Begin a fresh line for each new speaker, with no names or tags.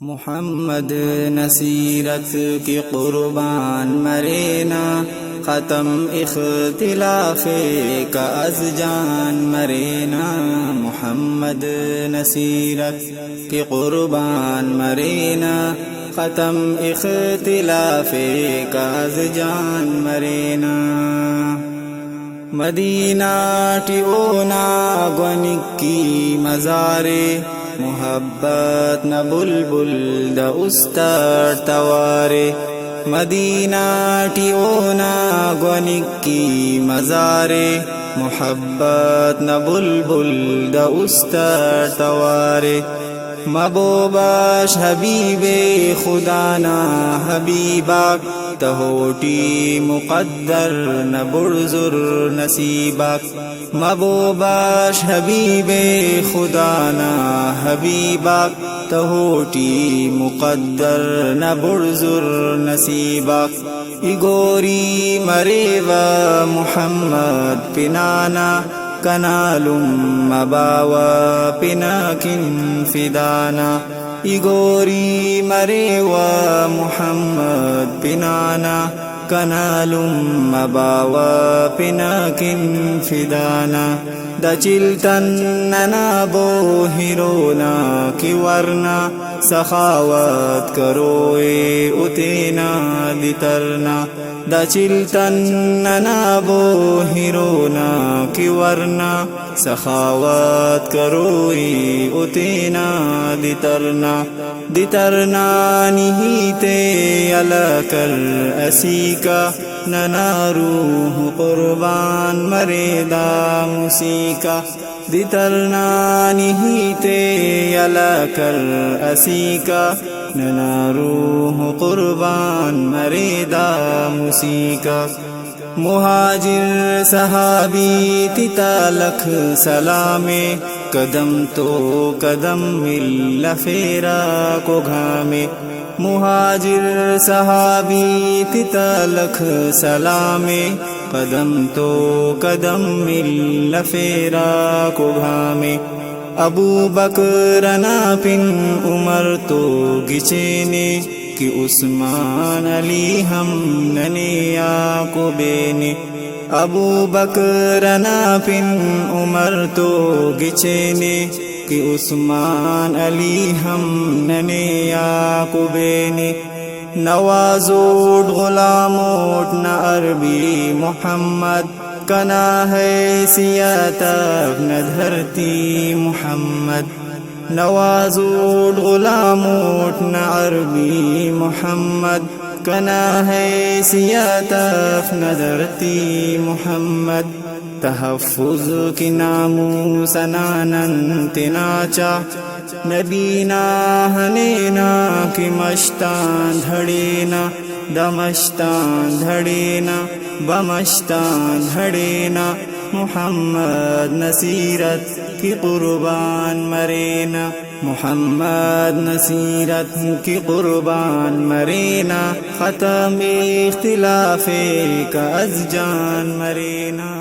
محمد نصیرت کی قربان مرینا، ختم اختلاف کا از جان مرینا۔ محمد نصیرت کی قربان مرینا، ختم اختلاف کا از جان مرینا۔ مدینہ ٹیونا گونکی مزارے، محبت نہ بلبل دا استر توارے۔ مدینہ ٹیونا گونکی مزارے، محبت نہ بلبل دا استر توارے۔ مبوباش حبیب خدا نا حبیباک، تہوٹی مقدر نہ برزر نصیباک۔ مبوباش حبیب خدا نا حبیباک، تہوٹی مقدر نہ برزر نصیباک۔ ایگوری مریوا محمد پنانا، کنالم مباوا پناکن فدانا۔ ایگوری مریوا محمد پنانا، کنالم مباوا پناکن فدانا۔ دا چلتن ننابو ہیرونا کی ورنا، سخاوت کروئے اتینا دیترنا۔ دا چلتن ننابو ہیرونا کی ورنا، سخاوت کروئے اتینا دیترنا۔ دیترنا نہیتے علکر اسیکا، ننا روح قربان مریدا موسیقا۔ دیترنا نہیتے علکر اسیکا، ننا روح قربان مریدا موسیقا۔ مہاجر صحابی تیتا لکھ سلامے، قدم تو قدم مل فیرا کو گھامے۔ مہاجر صحابی تیتا لکھ سلامے، قدم تو قدم مل فیرا کو گھامے۔ ابو بکر نا پن عمر تو گچینے، کہ عثمان علی ہم ننیا کو بینے۔ ابو بکر نا پن عمر تو گچینے، کہ عثمان علی ہم ننیا کو بینے۔ نوازوٹ غلاموٹ نہ عربی محمد، کنا ہے سیاتف نہ دھرتی محمد۔ نوازوٹ غلاموٹ نہ عربی محمد، کنا ہے سیاتف نہ دھرتی محمد۔ تحفظ کی ناموس نانن تناچا، نبینا ہنینا کی مشتان دھڑینا۔ دمشتان دھڑینا بمشتان دھڑینا، محمد نصیرت کی قربان مرینا۔ محمد نصیرت کی قربان مرینا، ختم اختلاف کا از جان مرینا۔